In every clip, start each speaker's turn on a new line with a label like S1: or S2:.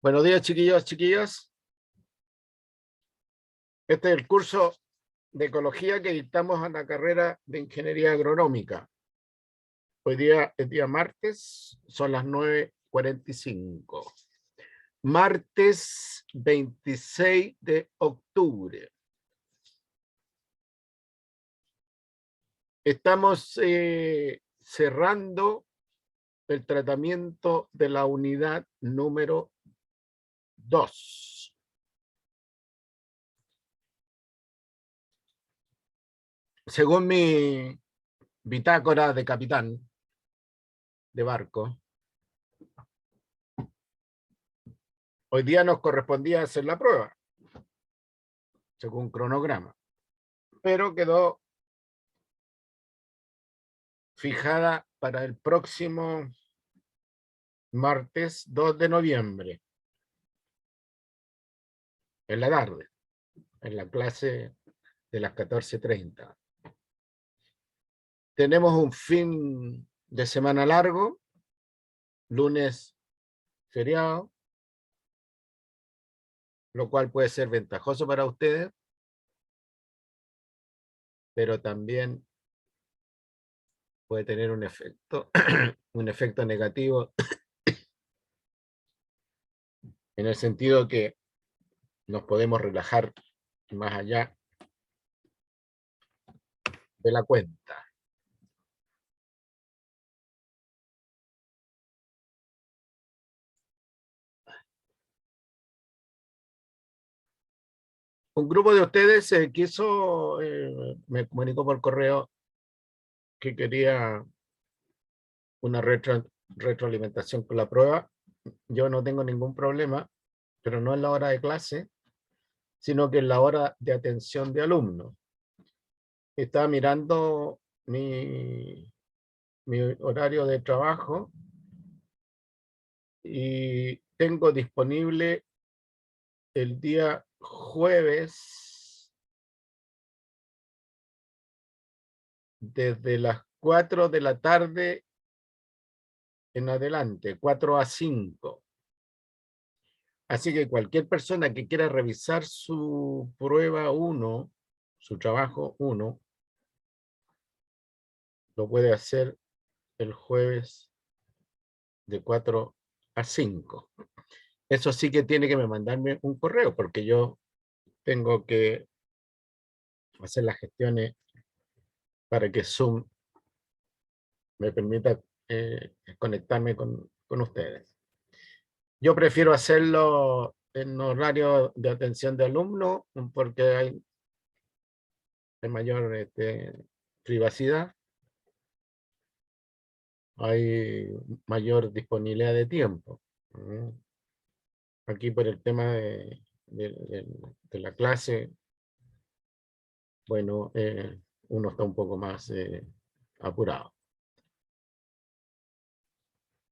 S1: Buenos días, chiquillos, chiquillas. Este es el curso de ecología que dictamos en la carrera de ingeniería agronómica. Hoy día es día martes, son las 9:45. Martes 26 de octubre. Estamos cerrando el tratamiento de la unidad número 2. Según mi bitácora de capitán de barco, hoy día nos correspondía hacer la prueba, según cronograma, pero quedó fijada para el próximo martes 2 de noviembre, en la tarde, en la clase de las 14:30. Tenemos un fin de semana largo, lunes feriado, lo cual puede ser ventajoso para ustedes, pero también puede tener un efecto, un efecto negativo, en el sentido que nos podemos relajar más allá de la cuenta. Un grupo de ustedes quiso, me comunicó por correo que quería una retroalimentación con la prueba. Yo no tengo ningún problema, pero no en la hora de clase, sino que en la hora de atención de alumnos. Estaba mirando mi horario de trabajo y tengo disponible el día jueves desde las 4 de la tarde en adelante, 4 a 5. Así que cualquier persona que quiera revisar su prueba 1, su trabajo 1, lo puede hacer el jueves de 4 a 5. Eso sí que tiene que mandarme un correo, porque yo tengo que hacer las gestiones para que Zoom me permita conectarme con ustedes. Yo prefiero hacerlo en horario de atención de alumnos porque hay mayor privacidad, hay mayor disponibilidad de tiempo. Aquí por el tema de la clase, bueno, uno está un poco más apurado.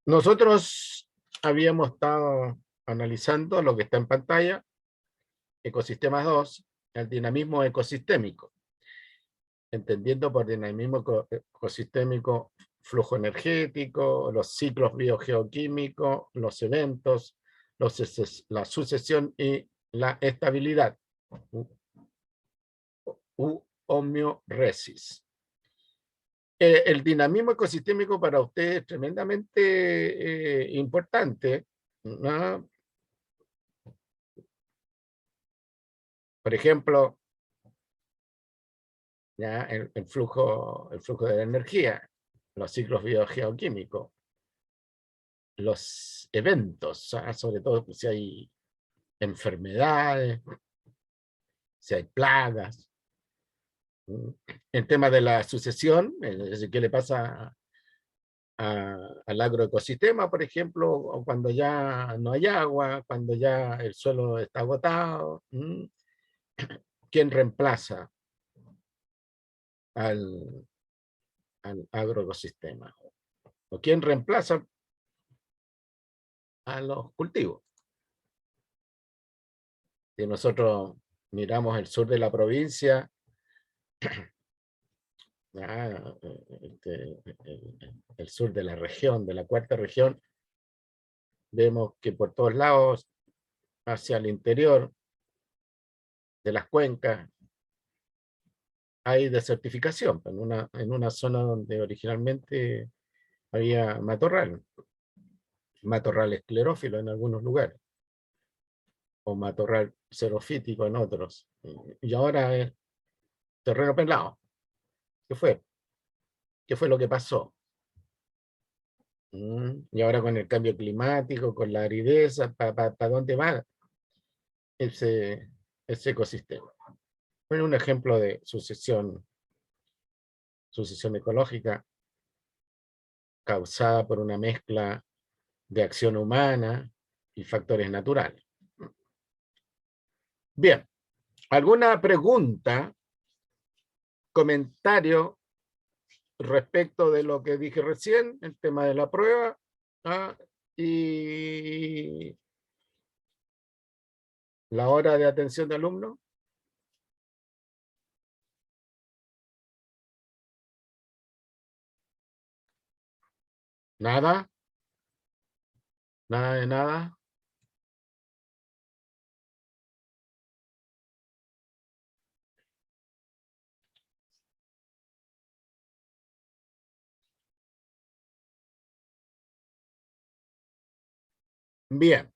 S1: Nosotros habíamos estado analizando lo que está en pantalla, Ecosistemas 2, el dinamismo ecosistémico. Entendiendo por dinamismo ecosistémico, flujo energético, los ciclos biogeoquímicos, los eventos, la sucesión y la estabilidad, homeoresis. El dinamismo ecosistémico para usted es tremendamente importante, ¿no? Por ejemplo, ya el flujo de la energía, los ciclos biogeoquímicos, los eventos, sobre todo si hay enfermedades, si hay plagas. El tema de la sucesión, es decir, qué le pasa al agroecosistema, por ejemplo, o cuando ya no hay agua, cuando ya el suelo está agotado. ¿Quién reemplaza al agroecosistema? ¿O quién reemplaza a los cultivos? Si nosotros miramos el sur de la provincia, el sur de la región, de la cuarta región, vemos que por todos lados hacia el interior de las cuencas hay desertificación, en una zona donde originalmente había matorral esclerófilo en algunos lugares, o matorral xerofítico en otros, y ahora es terreno pelado. ¿Qué fue? ¿Qué fue lo que pasó? Y ahora con el cambio climático, con la aridez, ¿para dónde va ese, ese ecosistema? Bueno, un ejemplo de sucesión ecológica causada por una mezcla de acción humana y factores naturales. Bien, ¿alguna pregunta, comentario respecto de lo que dije recién, el tema de la prueba? ¿Ah? Y la hora de atención de alumno. Nada, nada de nada. Bien,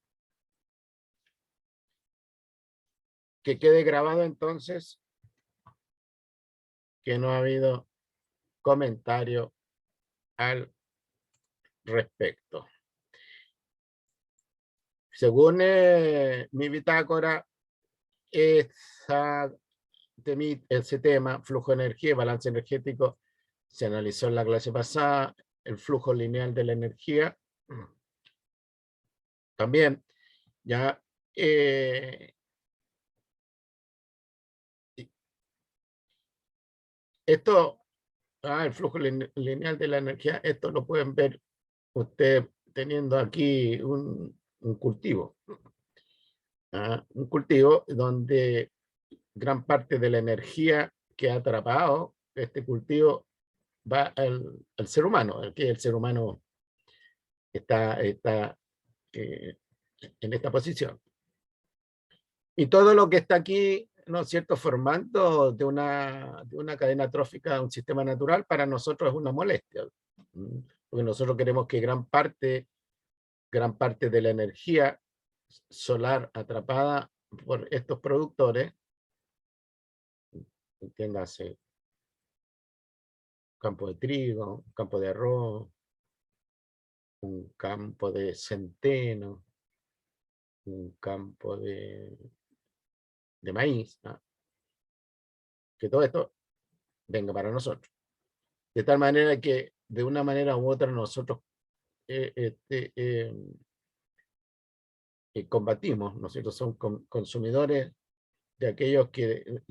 S1: que quede grabado entonces que no ha habido comentario al respecto. Según mi bitácora, esa ese tema, flujo de energía y balance energético, se analizó en la clase pasada, el flujo lineal de la energía, también, ya, esto, el flujo lineal de la energía, esto lo pueden ver ustedes teniendo aquí un cultivo, un cultivo donde gran parte de la energía que ha atrapado este cultivo va al ser humano, que el ser humano está eh, en esta posición. Y todo lo que está aquí, ¿no es cierto?, formando de una cadena trófica, un sistema natural, para nosotros es una molestia. Porque nosotros queremos que gran parte de la energía solar atrapada por estos productores, entiéndase, campo de trigo, campo de arroz, un campo de centeno, un campo de maíz, ¿no? Que todo esto venga para nosotros. De tal manera que de una manera u otra nosotros combatimos, nosotros somos consumidores de aquellos que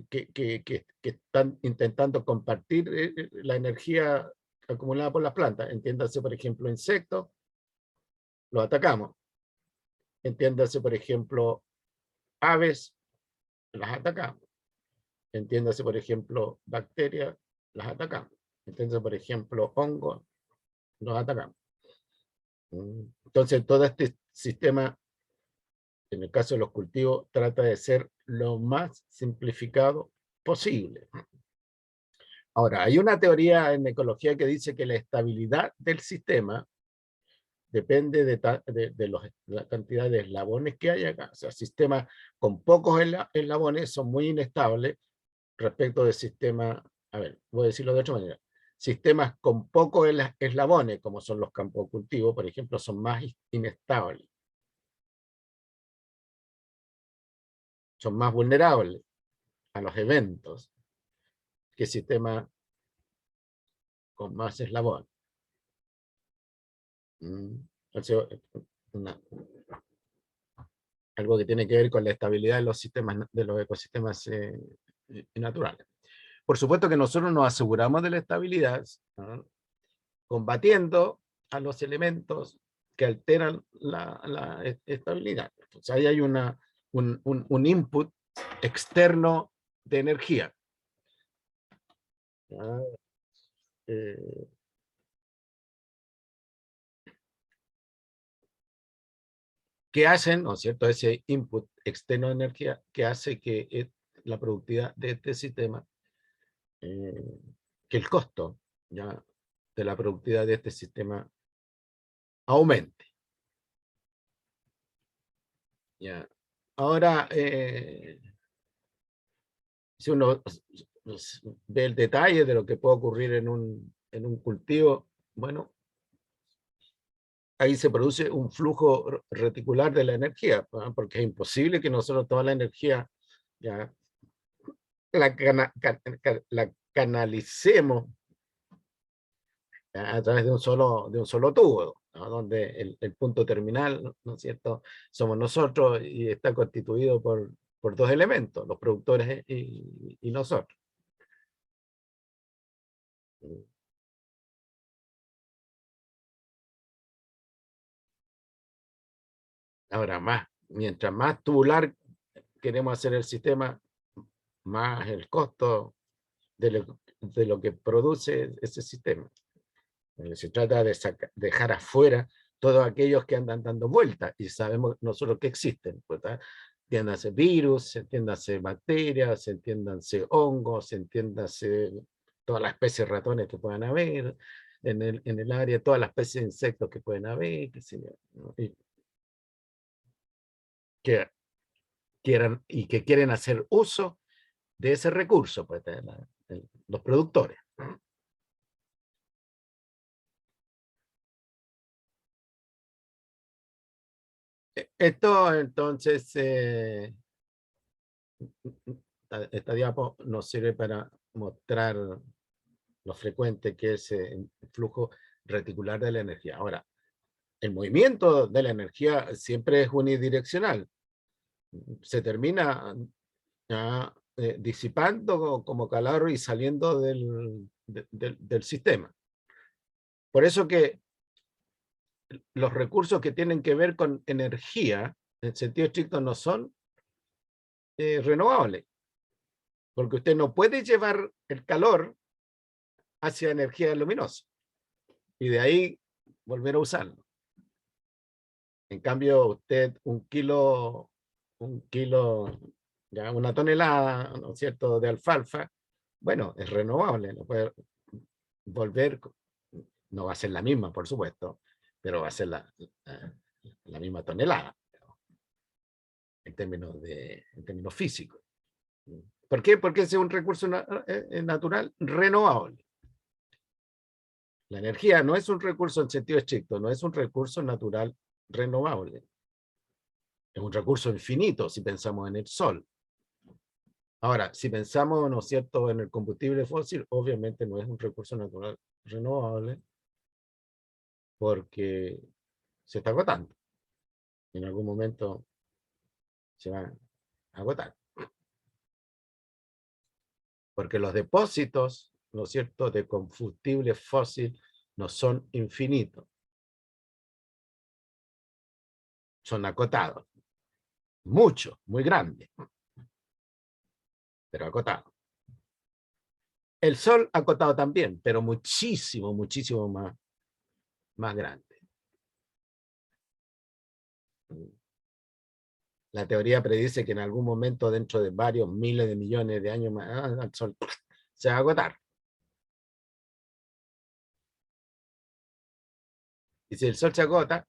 S1: están intentando compartir la energía acumulada por las plantas. Entiéndase, por ejemplo, insectos, los atacamos. Entiéndase, por ejemplo, aves, las atacamos. Entiéndase, por ejemplo, bacterias, las atacamos. Entiéndase, por ejemplo, hongos, los atacamos. Entonces, todo este sistema, en el caso de los cultivos, trata de ser lo más simplificado posible. Ahora, hay una teoría en ecología que dice que la estabilidad del sistema depende de la cantidad de eslabones que hay acá. O sea, sistemas con pocos eslabones son muy inestables respecto del sistema, a ver, voy a decirlo de otra manera. Sistemas con pocos eslabones, como son los campos de cultivo, por ejemplo, son más inestables. Son más vulnerables a los eventos que sistemas con más eslabones. Una, algo que tiene que ver con la estabilidad de los sistemas, de los ecosistemas naturales. Por supuesto que nosotros nos aseguramos de la estabilidad, ¿no?, combatiendo a los elementos que alteran la estabilidad. Entonces ahí hay un input externo de energía. Eh, ¿Qué hacen, no es cierto? Ese input externo de energía que hace que la productividad de este sistema, que el costo ya de la productividad de este sistema aumente. Ya. Ahora, si uno ve el detalle de lo que puede ocurrir en un cultivo, bueno, ahí se produce un flujo reticular de la energía, ¿no? Porque es imposible que nosotros toda la energía ya la canalicemos a través de un solo tubo, ¿no? Donde el punto terminal, ¿no es cierto?, somos nosotros y está constituido por dos elementos, los productores y nosotros. Ahora, mientras más tubular queremos hacer el sistema, más el costo de lo que produce ese sistema. Se trata de dejar afuera todos aquellos que andan dando vueltas y sabemos nosotros que existen, ¿verdad? Entiéndase virus, entiéndase bacterias, entiéndanse hongos, entiéndase todas las especies de ratones que puedan haber en el área, todas las especies de insectos que pueden haber, qué sé yo, ¿no? Y que quieran y que quieren hacer uso de ese recurso, pues, los productores. Esto entonces, esta diapo nos sirve para mostrar lo frecuente que es el flujo reticular de la energía. Ahora, el movimiento de la energía siempre es unidireccional. Se termina disipando como calor y saliendo del sistema. Por eso que los recursos que tienen que ver con energía, en sentido estricto, no son renovables, porque usted no puede llevar el calor hacia energía luminosa y de ahí volver a usarlo. En cambio, usted un kilo, ya una tonelada, ¿no es cierto?, de alfalfa, bueno, es renovable, no puede volver, no va a ser la misma, por supuesto, pero va a ser la misma tonelada en términos físicos. ¿Por qué? Porque ese es un recurso natural renovable. La energía no es un recurso en sentido estricto, no es un recurso natural renovable. Es un recurso infinito si pensamos en el sol. Ahora, si pensamos, ¿no es cierto?, en el combustible fósil, obviamente no es un recurso natural renovable porque se está agotando. En algún momento se va a agotar. Porque los depósitos, ¿no es cierto?, de combustible fósil no son infinitos. Son acotados. Mucho, muy grandes, pero acotados. El Sol acotado también, pero muchísimo, muchísimo más grande. La teoría predice que en algún momento, dentro de varios miles de millones de años más, el Sol se va a agotar. Y si el Sol se agota,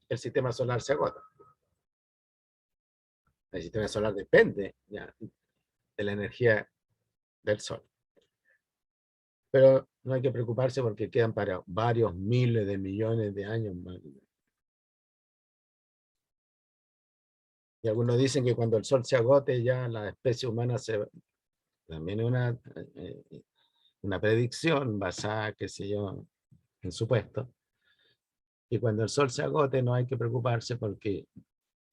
S1: el sistema solar se agota. El sistema solar depende ya de la energía del Sol. Pero no hay que preocuparse porque quedan para varios miles de millones de años más. Y algunos dicen que cuando el Sol se agote ya la especie humana se... También es una predicción basada, qué sé yo, en supuestos. Y cuando el Sol se agote no hay que preocuparse porque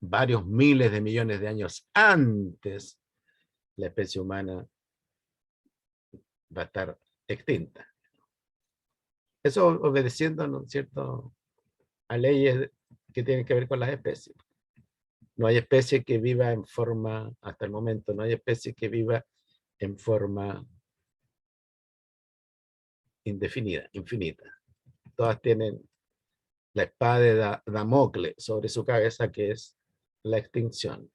S1: varios miles de millones de años antes la especie humana va a estar extinta. Eso obedeciendo, ¿no es cierto?, a leyes que tienen que ver con las especies. No hay especie que viva en forma, hasta el momento, no hay especie que viva en forma indefinida, infinita. Todas tienen la espada de Damocles sobre su cabeza, que es la extinción.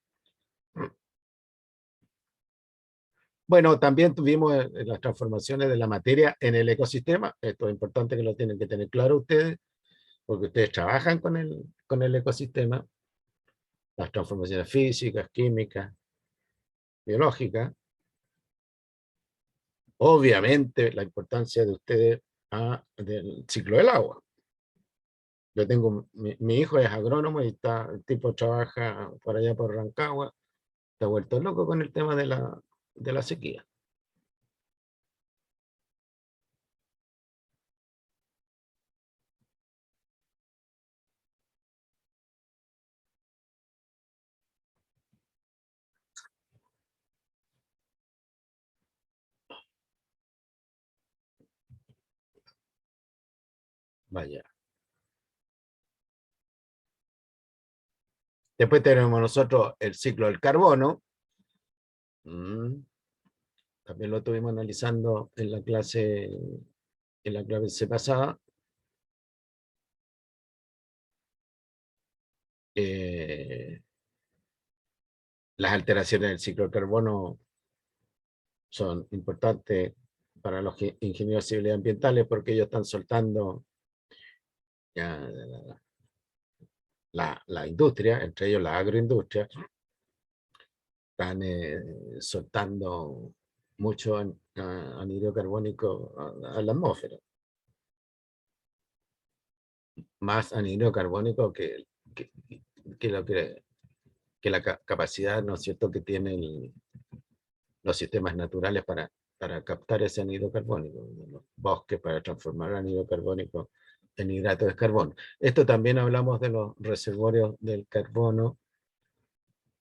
S1: Bueno, también tuvimos las transformaciones de la materia en el ecosistema. Esto es importante que lo tienen que tener claro ustedes, porque ustedes trabajan con el ecosistema, las transformaciones físicas, químicas, biológicas. Obviamente, la importancia de ustedes del ciclo del agua. Yo tengo, mi hijo es agrónomo y el tipo trabaja por allá por Rancagua, está vuelto loco con el tema de la sequía. Vaya. Después tenemos nosotros el ciclo del carbono. También lo estuvimos analizando en la clase pasada. Eh, las alteraciones del ciclo del carbono son importantes para los ingenieros civiles y ambientales porque ellos están soltando ya, la industria, entre ellos la agroindustria, están soltando mucho anhídrido carbónico a la atmósfera. Más anhídrido carbónico que lo que la capacidad, ¿no es cierto?, que tienen los sistemas naturales para captar ese anhídrido carbónico, los bosques para transformar el anhídrido carbónico en hidrato de carbono. Esto también hablamos de los reservorios del carbono.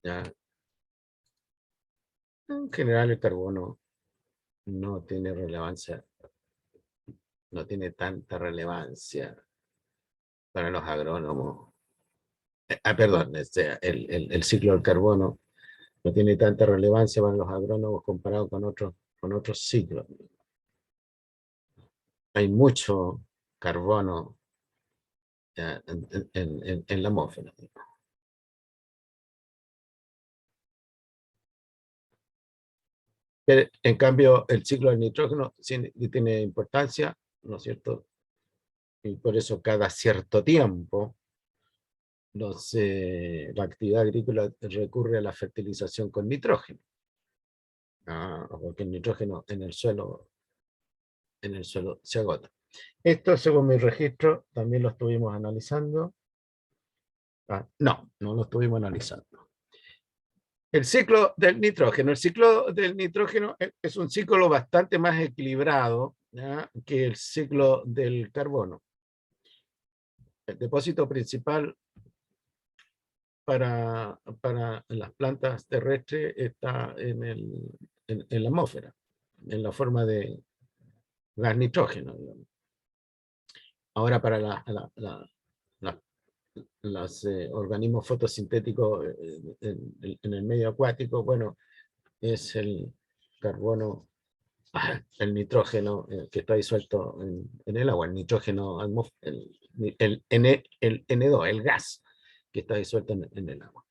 S1: ¿Ya? En general el carbono no tiene relevancia, no tiene tanta relevancia para los agrónomos. Perdón, el ciclo del carbono no tiene tanta relevancia para los agrónomos comparado con otros ciclos. Hay mucho carbono en la atmósfera. Pero, en cambio, el ciclo del nitrógeno sí tiene importancia, ¿no es cierto? Y por eso cada cierto tiempo la actividad agrícola recurre a la fertilización con nitrógeno. Porque el nitrógeno en el suelo se agota. Esto, según mi registro, también lo estuvimos analizando. No lo estuvimos analizando. El ciclo del nitrógeno. El ciclo del nitrógeno es un ciclo bastante más equilibrado, ¿ya?, que el ciclo del carbono. El depósito principal para las plantas terrestres está en la atmósfera, en la forma de gas nitrógeno, digamos. Ahora para los organismos fotosintéticos en el medio acuático, bueno, es el carbono, el nitrógeno que está disuelto en el agua, el nitrógeno, el N2, el gas que está disuelto en el agua.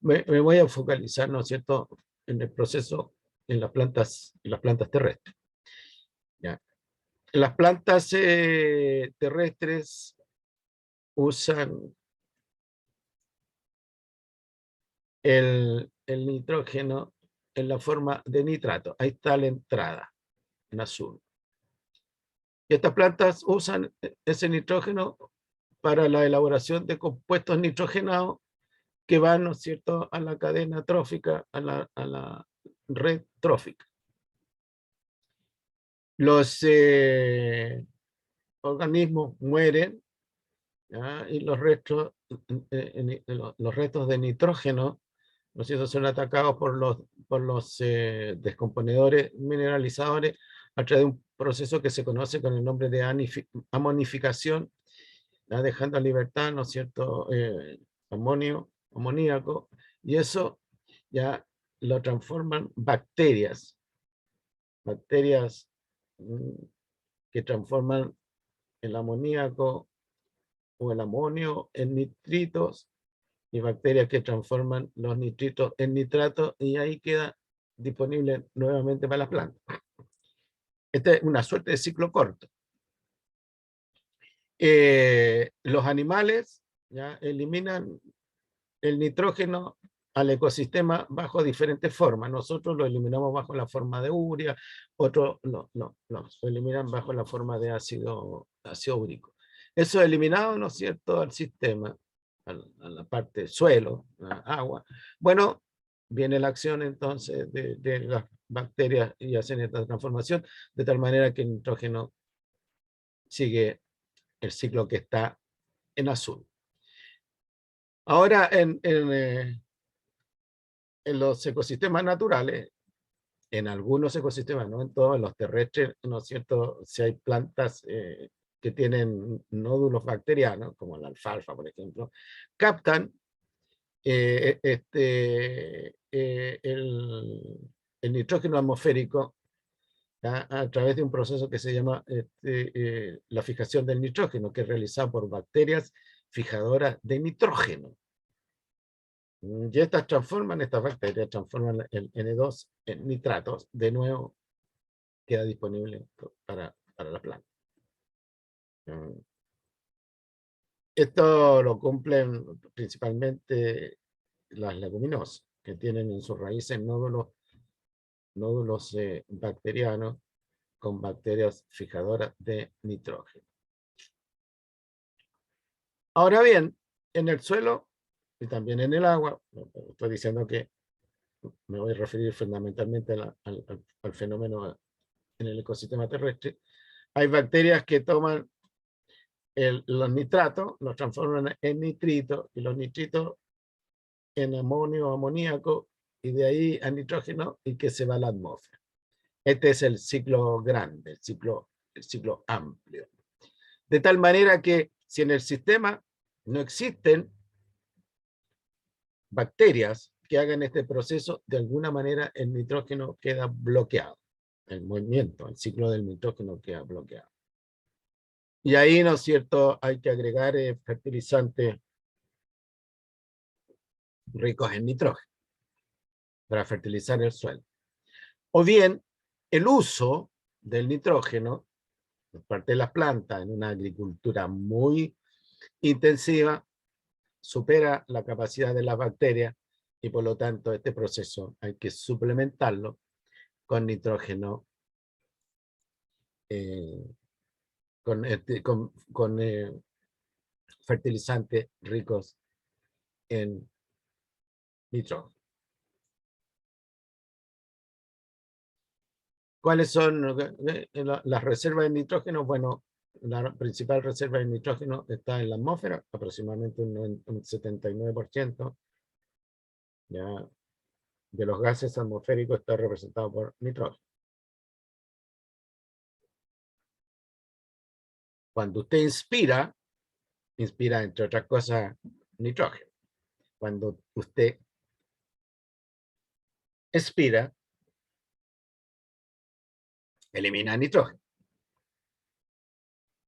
S1: Me voy a focalizar, ¿no es cierto?, en el proceso en las plantas terrestres. ¿Ya? Las plantas terrestres usan el nitrógeno en la forma de nitrato. Ahí está la entrada, en azul. Y estas plantas usan ese nitrógeno para la elaboración de compuestos nitrogenados que van, ¿no es cierto?, a la cadena trófica, a la red trófica. Los organismos mueren, ¿ya?, y los restos de nitrógeno, ¿no es cierto?, son atacados por los descomponedores mineralizadores a través de un proceso que se conoce con el nombre de amonificación, ¿ya?, dejando a libertad, ¿no es cierto?, amoníaco, y eso ya lo transforman bacterias, mm, que transforman el amoníaco o el amonio en nitritos y bacterias que transforman los nitritos en nitratos y ahí queda disponible nuevamente para las plantas. Esta es una suerte de ciclo corto. Los animales ya eliminan el nitrógeno al ecosistema bajo diferentes formas. Nosotros lo eliminamos bajo la forma de urea, otros lo eliminan bajo la forma de ácido úrico. Eso eliminado, ¿no es cierto?, al sistema, a la parte suelo, agua. Bueno, viene la acción entonces de las bacterias y hacen esta transformación, de tal manera que el nitrógeno sigue el ciclo que está en azul. Ahora, en los ecosistemas naturales, en algunos ecosistemas, no en todos, los terrestres, ¿no es cierto? Si hay plantas que tienen nódulos bacterianos, como la alfalfa, por ejemplo, captan el nitrógeno atmosférico a través de un proceso que se llama la fijación del nitrógeno, que es realizado por bacterias fijadoras de nitrógeno. Y estas bacterias transforman el N2 en nitratos, de nuevo queda disponible para la planta. Esto lo cumplen principalmente las leguminosas, que tienen en sus raíces nódulos bacterianos con bacterias fijadoras de nitrógeno. Ahora bien, en el suelo y también en el agua, estoy diciendo que me voy a referir fundamentalmente al fenómeno en el ecosistema terrestre, hay bacterias que toman los nitratos, los transforman en nitritos, y los nitritos en amonio o amoníaco, y de ahí a nitrógeno, y que se va a la atmósfera. Este es el ciclo grande, el ciclo amplio. De tal manera que si en el sistema no existen bacterias que hagan este proceso, de alguna manera el nitrógeno queda bloqueado. El movimiento, el ciclo del nitrógeno queda bloqueado. Y ahí, ¿no es cierto?, hay que agregar fertilizantes ricos en nitrógeno para fertilizar el suelo. O bien, el uso del nitrógeno por parte de las plantas en una agricultura muy intensiva supera la capacidad de las bacterias y por lo tanto este proceso hay que suplementarlo con nitrógeno, con fertilizantes ricos en nitrógeno. ¿Cuáles son las reservas de nitrógeno? Bueno, la principal reserva de nitrógeno está en la atmósfera, aproximadamente un 79%. Ya, de los gases atmosféricos está representado por nitrógeno. Cuando usted inspira entre otras cosas nitrógeno. Cuando usted expira, elimina nitrógeno.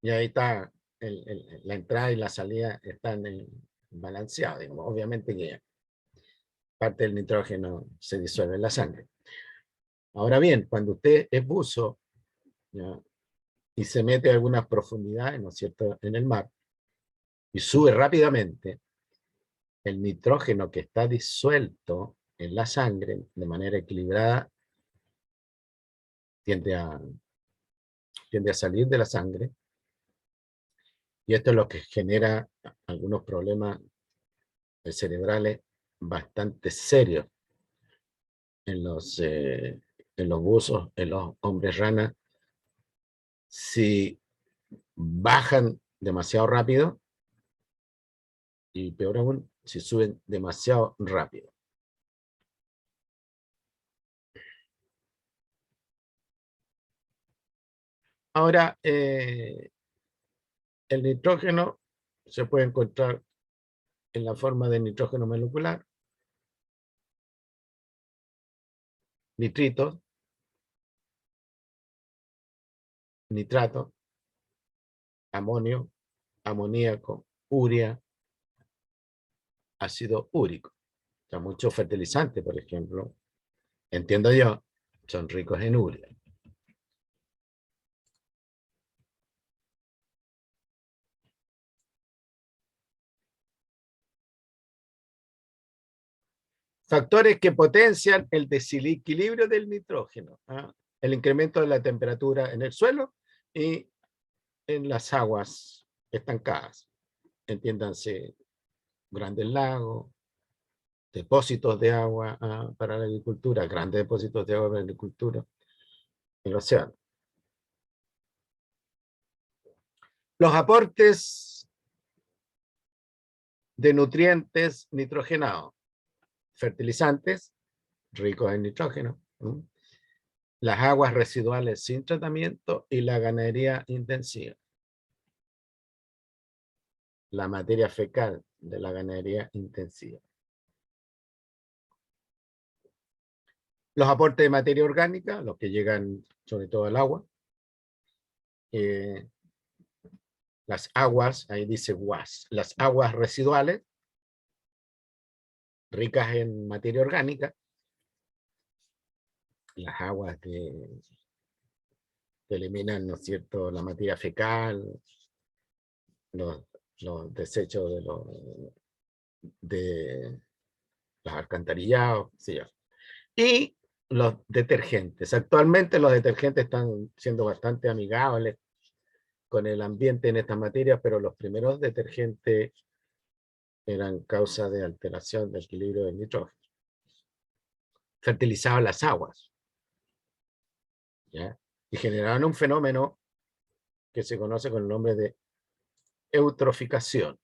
S1: Y ahí está, la entrada y la salida están balanceados. Digamos. Obviamente que parte del nitrógeno se disuelve en la sangre. Ahora bien, cuando usted es buzo, ¿ya?, y se mete a algunas profundidades, ¿no es cierto?, en el mar, y sube rápidamente, el nitrógeno que está disuelto en la sangre de manera equilibrada tiende a salir de la sangre, y esto es lo que genera algunos problemas cerebrales bastante serios en los buzos, en los hombres rana, si bajan demasiado rápido, y peor aún, si suben demasiado rápido. Ahora, el nitrógeno se puede encontrar en la forma de nitrógeno molecular, nitritos, nitrato, amonio, amoníaco urea, ácido úrico. O sea, muchos fertilizantes, por ejemplo, entiendo yo, son ricos en urea. Factores que potencian el desequilibrio del nitrógeno, ¿ah? El incremento de la temperatura en el suelo y en las aguas estancadas. Entiéndanse, grandes lagos, depósitos de agua para la agricultura, grandes depósitos de agua para la agricultura, el océano. Los aportes de nutrientes nitrogenados, fertilizantes ricos en nitrógeno, ¿no? Las aguas residuales sin tratamiento y la ganadería intensiva. La materia fecal de la ganadería intensiva. Los aportes de materia orgánica, los que llegan sobre todo al agua. Las aguas, ahí dice WAS, las aguas residuales, ricas en materia orgánica. Las aguas que eliminan, ¿no es cierto?, la materia fecal, los desechos de los alcantarillados, ¿sí? Y los detergentes. Actualmente los detergentes están siendo bastante amigables con el ambiente en estas materias, pero los primeros detergentes eran causa de alteración del equilibrio del nitrógeno. Fertilizaban las aguas, ¿ya? Y generaban un fenómeno que se conoce con el nombre de eutroficación.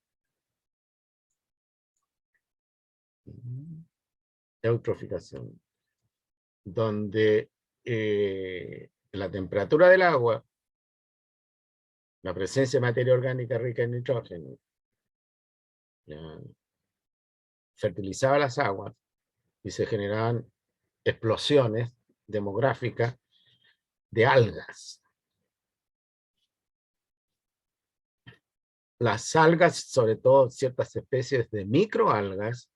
S1: Eutroficación. Donde la temperatura del agua, la presencia de materia orgánica rica en nitrógeno, ¿ya?, fertilizaba las aguas y se generaban explosiones demográficas de algas. Las algas, sobre todo ciertas especies de microalgas,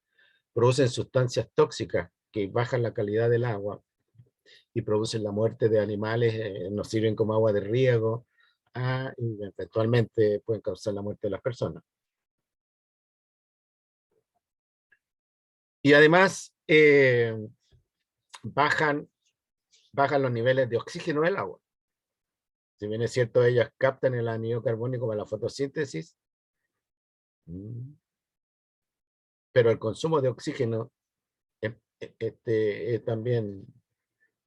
S1: producen sustancias tóxicas que bajan la calidad del agua y producen la muerte de animales, nos sirven como agua de riego, y eventualmente pueden causar la muerte de las personas. Y además bajan los niveles de oxígeno del agua. Si bien es cierto, ellas captan el anhídrido carbónico para la fotosíntesis, pero el consumo de oxígeno es también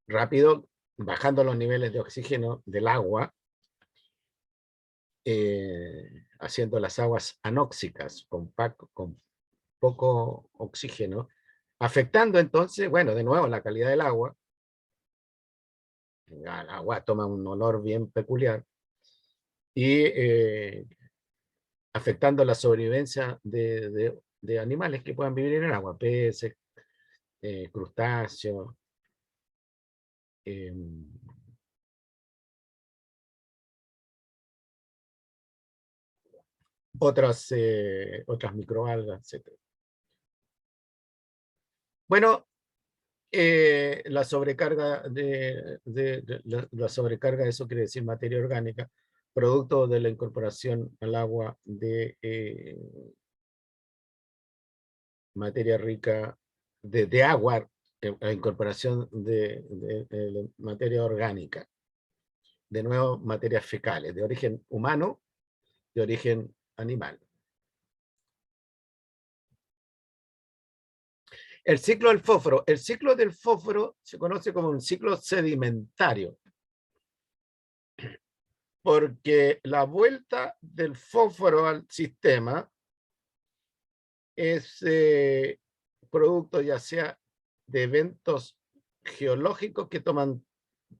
S1: rápido, bajando los niveles de oxígeno del agua, haciendo las aguas anóxicas, con poco oxígeno, afectando entonces, bueno, de nuevo la calidad del agua. El agua toma un olor bien peculiar y afectando la sobrevivencia de animales que puedan vivir en el agua, peces, crustáceos, otras microalgas, etc. Bueno, la sobrecarga la sobrecarga, eso quiere decir materia orgánica, producto de la incorporación al agua de materia rica, de agua, la incorporación de materia orgánica. De nuevo, materias fecales, de origen humano, de origen animal. El ciclo del fósforo. El ciclo del fósforo se conoce como un ciclo sedimentario, porque la vuelta del fósforo al sistema es producto ya sea de eventos geológicos que toman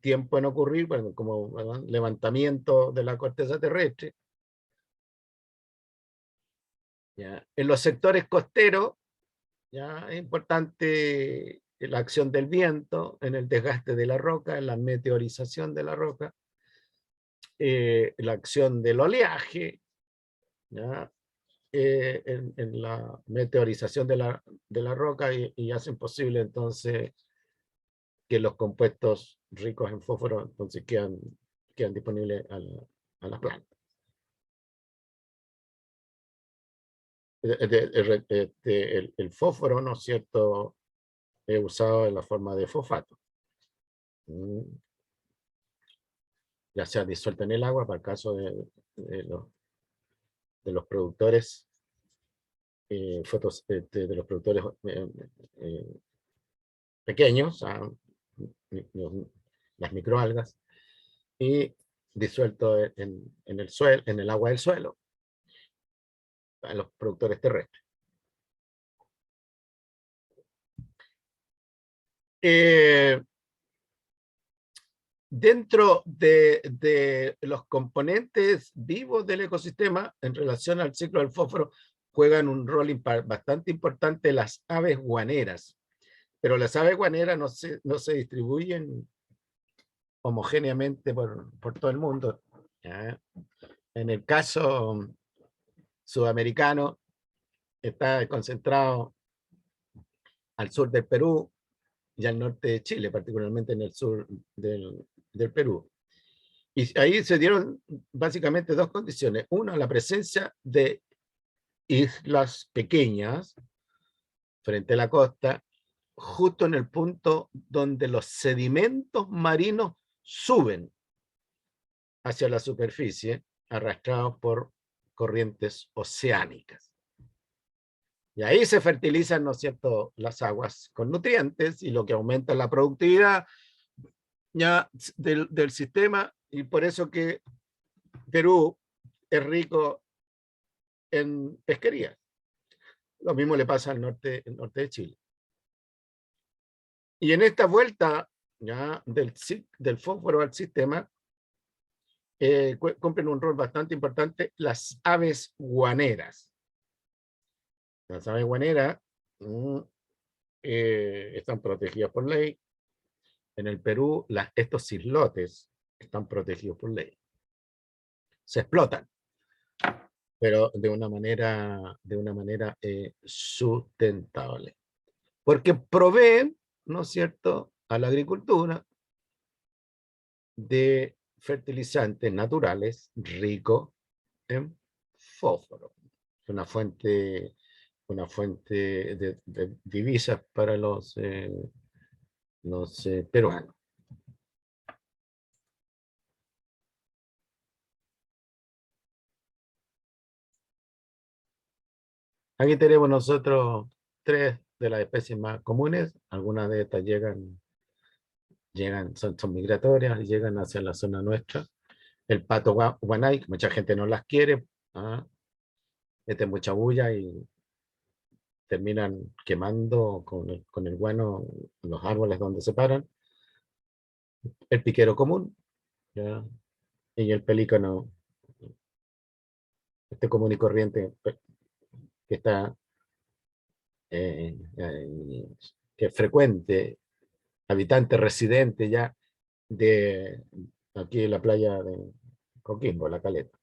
S1: tiempo en ocurrir, bueno, como, ¿verdad?, levantamiento de la corteza terrestre. ¿Ya? En los sectores costeros, ¿ya?, es importante la acción del viento, en el desgaste de la roca, en la meteorización de la roca, la acción del oleaje, ¿ya?, en la meteorización de la roca y hacen posible entonces que los compuestos ricos en fósforo entonces quedan disponibles a la planta. El fósforo, ¿no es cierto?, es usado en la forma de fosfato. Ya sea disuelto en el agua, para el caso de los productores de los productores eh, pequeños, las microalgas, y disuelto en el suelo, en el agua del suelo, a los productores terrestres. Dentro de los componentes vivos del ecosistema, en relación al ciclo del fósforo, juegan un rol bastante importante las aves guaneras. Pero las aves guaneras no se distribuyen homogéneamente por todo el mundo. ¿Ya? En el caso sudamericano, está concentrado al sur del Perú y al norte de Chile, particularmente en el sur del Perú. Y ahí se dieron básicamente dos condiciones. Una, la presencia de islas pequeñas frente a la costa, justo en el punto donde los sedimentos marinos suben hacia la superficie, arrastrados por corrientes oceánicas. Y ahí se fertilizan, ¿no es cierto?, las aguas con nutrientes, y lo que aumenta la productividad ya del sistema, y por eso que Perú es rico en pesquería. Lo mismo le pasa al norte de Chile. Y en esta vuelta ya del fósforo al sistema, cumplen un rol bastante importante las aves guaneras. Las aves guaneras están protegidas por ley. En el Perú, estos islotes están protegidos por ley. Se explotan, pero de una manera sustentable. Porque proveen, ¿no es cierto?, a la agricultura de fertilizantes naturales ricos en fósforo. Es una fuente de divisas para los peruanos. Aquí tenemos nosotros tres de las especies más comunes. Algunas de estas son migratorias y llegan hacia la zona nuestra. El pato guanay, mucha gente no las quiere, mete mucha bulla y terminan quemando con el guano los árboles donde se paran. El piquero común, ¿ya? Y el pelícano, este común y corriente, que está que es frecuente, habitante residente ya de aquí en la playa de Coquimbo, La Caleta.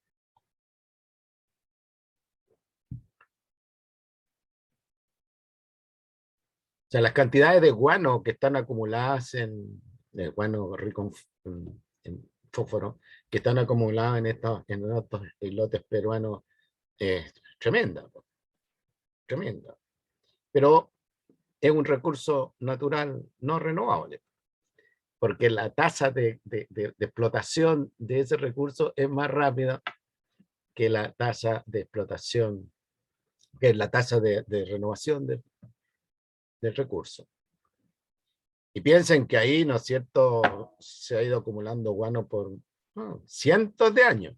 S1: O sea, las cantidades de guano que están acumuladas el guano rico en fósforo, que están acumuladas en estos islotes peruanos, es tremenda, tremenda. Pero es un recurso natural no renovable, porque la tasa de explotación de ese recurso es más rápida que la tasa de explotación, que es la tasa de renovación del recurso. Y piensen que ahí, ¿no es cierto?, se ha ido acumulando guano por cientos de años.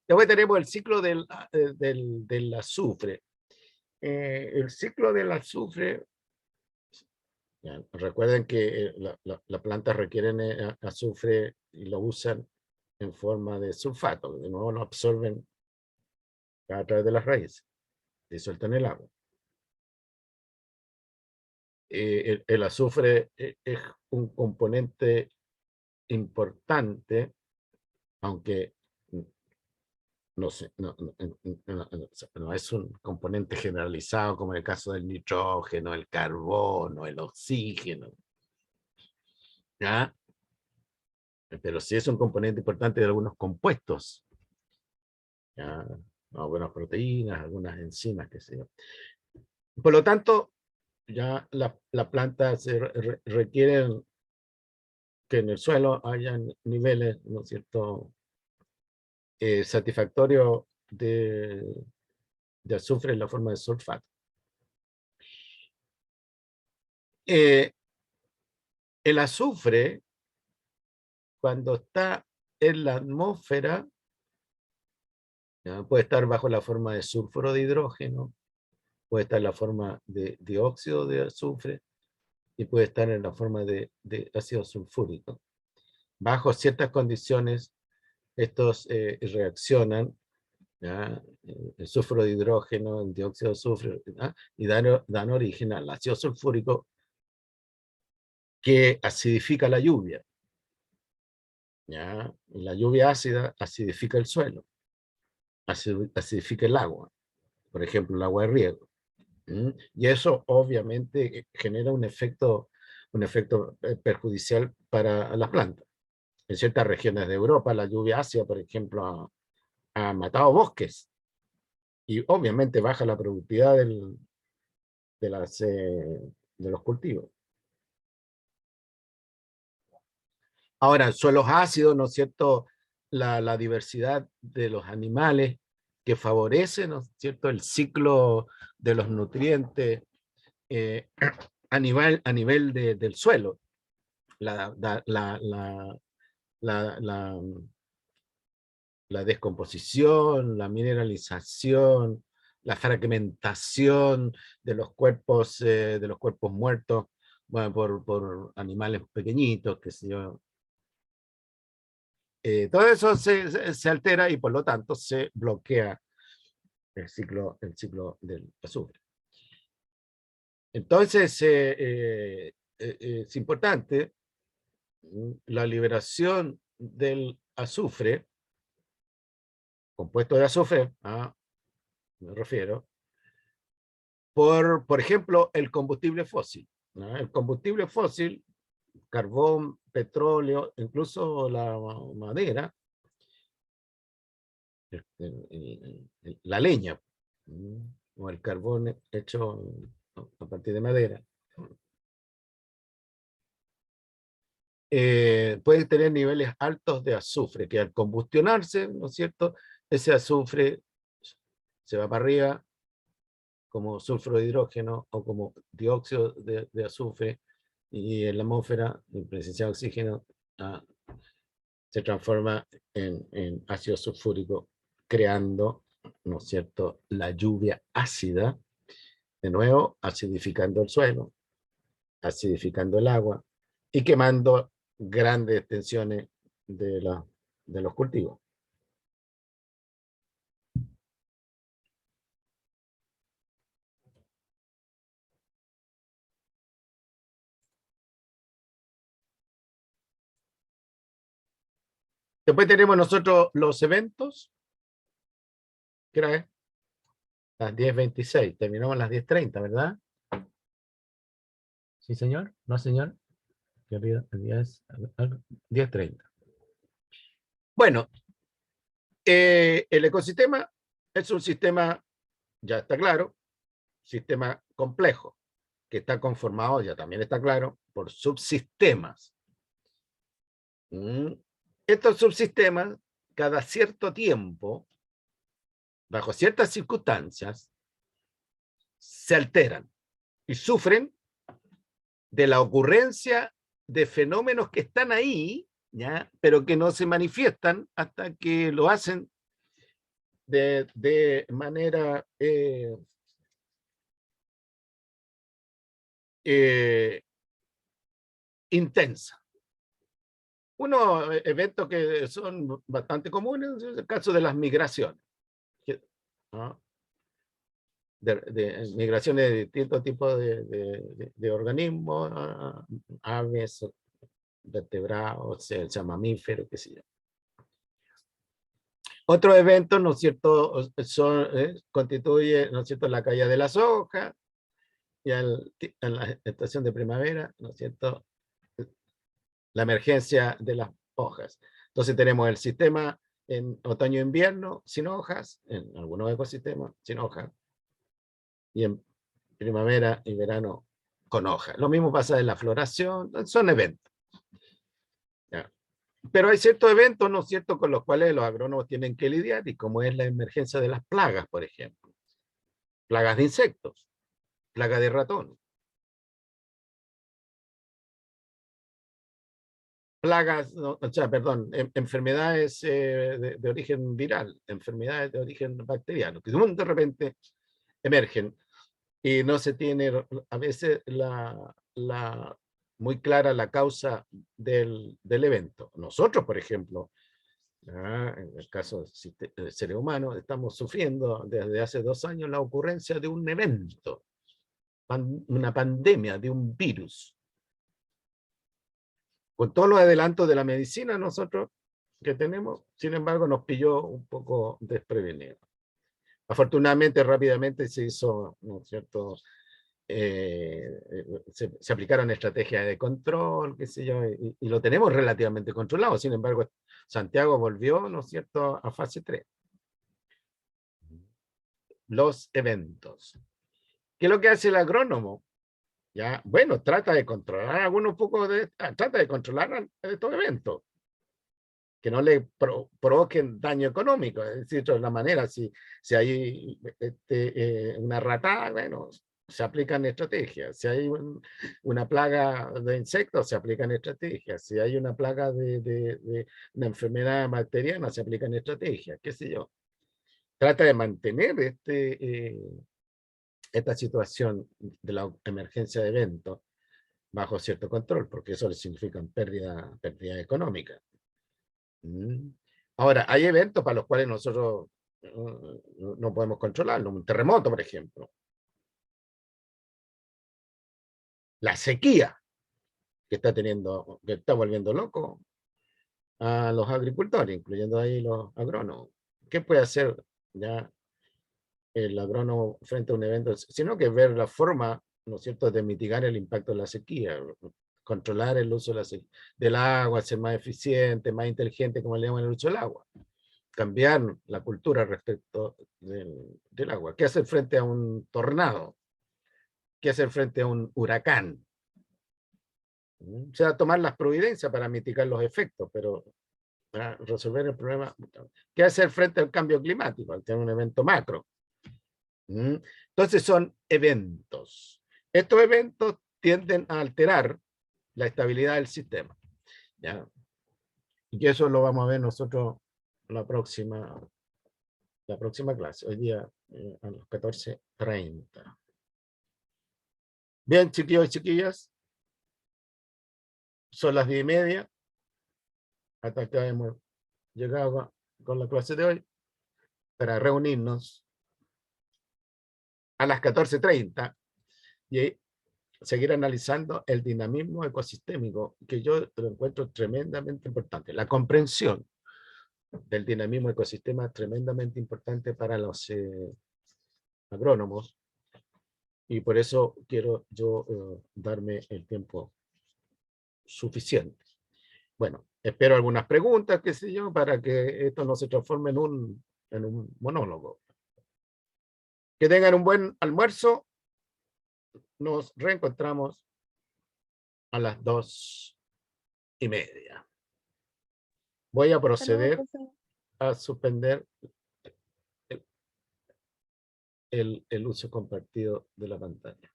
S1: Después tenemos el ciclo del azufre. El ciclo del azufre, ya, recuerden que las plantas requieren azufre y lo usan en forma de sulfato, de nuevo lo absorben a través de las raíces, disuelto en el agua. El azufre es un componente importante, aunque no, no es un componente generalizado como en el caso del nitrógeno, el carbono, el oxígeno, ¿ya? Pero sí es un componente importante de algunos compuestos, ¿ya? Algunas proteínas, algunas enzimas, qué sé yo. Por lo tanto, ya la planta requieren que en el suelo haya niveles, ¿no es cierto?, satisfactorios de azufre en la forma de sulfato. El azufre, cuando está en la atmósfera, ¿ya?, puede estar bajo la forma de sulfuro de hidrógeno, puede estar en la forma de dióxido de azufre y puede estar en la forma de ácido sulfúrico. Bajo ciertas condiciones, estos reaccionan, ¿ya?, el sulfuro de hidrógeno, el dióxido de azufre, ¿ya?, y dan origen al ácido sulfúrico que acidifica la lluvia, ¿ya? La lluvia ácida acidifica el suelo, acidifica el agua, por ejemplo, el agua de riego. Y eso obviamente genera un efecto perjudicial para las plantas. En ciertas regiones de Europa, la lluvia ácida, por ejemplo, ha matado bosques y obviamente baja la productividad de los cultivos. Ahora, en suelos ácidos, ¿no es cierto?, la diversidad de los animales que favorece, ¿no es cierto?, el ciclo de los nutrientes a nivel del suelo. La, la, la, la, la, la, la descomposición, la mineralización, la fragmentación de los cuerpos muertos, bueno, por animales pequeñitos, qué sé yo. Todo eso se altera y por lo tanto se bloquea el ciclo del azufre. Entonces, es importante la liberación del azufre, compuesto de azufre, me refiero, por ejemplo, el combustible fósil, ¿no? El combustible fósil, carbón, petróleo, incluso la madera, la leña, o el carbón hecho a partir de madera, puede tener niveles altos de azufre, que al combustionarse, ¿no es cierto?, ese azufre se va para arriba como sulfuro de hidrógeno o como dióxido de azufre, y en la atmósfera, en presencia de oxígeno, se transforma en ácido sulfúrico, creando, ¿no es cierto?, la lluvia ácida, de nuevo acidificando el suelo, acidificando el agua y quemando grandes extensiones de los cultivos. Después tenemos nosotros los eventos, ¿qué hora es? Las 10:26, terminamos a las 10:30, ¿verdad? ¿Sí, señor? ¿No, señor? ¿Qué día es? 10:30. Bueno, el ecosistema es un sistema, ya está claro, sistema complejo, que está conformado, ya también está claro, por subsistemas. Estos subsistemas, cada cierto tiempo, bajo ciertas circunstancias, se alteran y sufren de la ocurrencia de fenómenos que están ahí, ¿ya?, pero que no se manifiestan hasta que lo hacen de manera intensa. Unos eventos que son bastante comunes es el caso de las migraciones, ¿no?, de migraciones de distintos tipos de organismos, aves, vertebrados, sea mamíferos, qué sé yo. Otros eventos, ¿no es cierto?, constituye, ¿no es cierto?, la caída de las hojas, y en la estación de primavera, ¿no es cierto?, la emergencia de las hojas. Entonces tenemos el sistema en otoño-invierno sin hojas, en algunos ecosistemas sin hojas, y en primavera y verano con hojas. Lo mismo pasa en la floración, son eventos. ¿Ya? Pero hay ciertos eventos, ¿no es cierto?, con los cuales los agrónomos tienen que lidiar, y como es la emergencia de las plagas, por ejemplo. Plagas de insectos, plaga de ratón. Plagas, no, o sea, perdón, enfermedades de origen viral, enfermedades de origen bacteriano, que de repente emergen y no se tiene a veces muy clara la causa del evento. Nosotros, por ejemplo, en el caso del ser humano, estamos sufriendo desde hace 2 años la ocurrencia de un evento, una pandemia de un virus. Con todos los adelantos de la medicina nosotros que tenemos, sin embargo, nos pilló un poco desprevenidos. Afortunadamente, rápidamente se hizo, ¿no es cierto?, se aplicaron estrategias de control, qué sé yo, y lo tenemos relativamente controlado. Sin embargo, Santiago volvió, ¿no es cierto?, a fase 3. Los eventos. ¿Qué es lo que hace el agrónomo? Ya, bueno, trata de controlar algunos pocos trata de controlar estos eventos, que no le provoquen daño económico. Es decir, de otra manera, si hay una ratada, bueno, se aplican estrategias. Si hay una plaga de insectos, se aplican estrategias. Si hay una plaga de una enfermedad bacteriana, se aplican estrategias, qué sé yo. Trata de mantener esta situación de la emergencia de eventos bajo cierto control, porque eso le significa pérdida económica. Ahora, hay eventos para los cuales nosotros no podemos controlarlo. Un terremoto, por ejemplo. La sequía que está volviendo loco a los agricultores, incluyendo ahí los agrónomos. ¿Qué puede hacer ya el agrónomo frente a un evento? Sino que ver la forma, ¿no es cierto?, de mitigar el impacto de la sequía, controlar el uso del agua, ser más eficiente, más inteligente, como le llaman, el uso del agua. Cambiar la cultura respecto del agua. ¿Qué hacer frente a un tornado? ¿Qué hacer frente a un huracán? O sea, tomar las providencias para mitigar los efectos, pero para resolver el problema. ¿Qué hacer frente al cambio climático? Al tener un evento macro. Entonces son eventos. Estos eventos tienden a alterar la estabilidad del sistema. ¿Ya? Y que eso lo vamos a ver nosotros la próxima clase, hoy día a las 14:30. Bien, chiquillos y chiquillas, son las 10:30. Hasta acá hemos llegado con la clase de hoy para reunirnos a las 14:30 y seguir analizando el dinamismo ecosistémico, que yo lo encuentro tremendamente importante. La comprensión del dinamismo ecosistema es tremendamente importante para los agrónomos, y por eso quiero yo darme el tiempo suficiente. Bueno, espero algunas preguntas, qué sé yo, para que esto no se transforme en un monólogo. Que tengan un buen almuerzo. Nos reencontramos a las 2:30. Voy a
S2: Hasta luego,
S1: proceder
S2: profe.
S1: a suspender el uso compartido de la pantalla.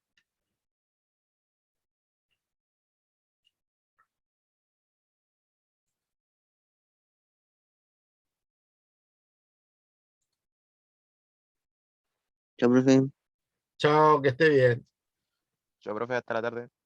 S3: Chao, profe.
S1: Chao, que esté bien.
S4: Chao, profe, hasta la tarde.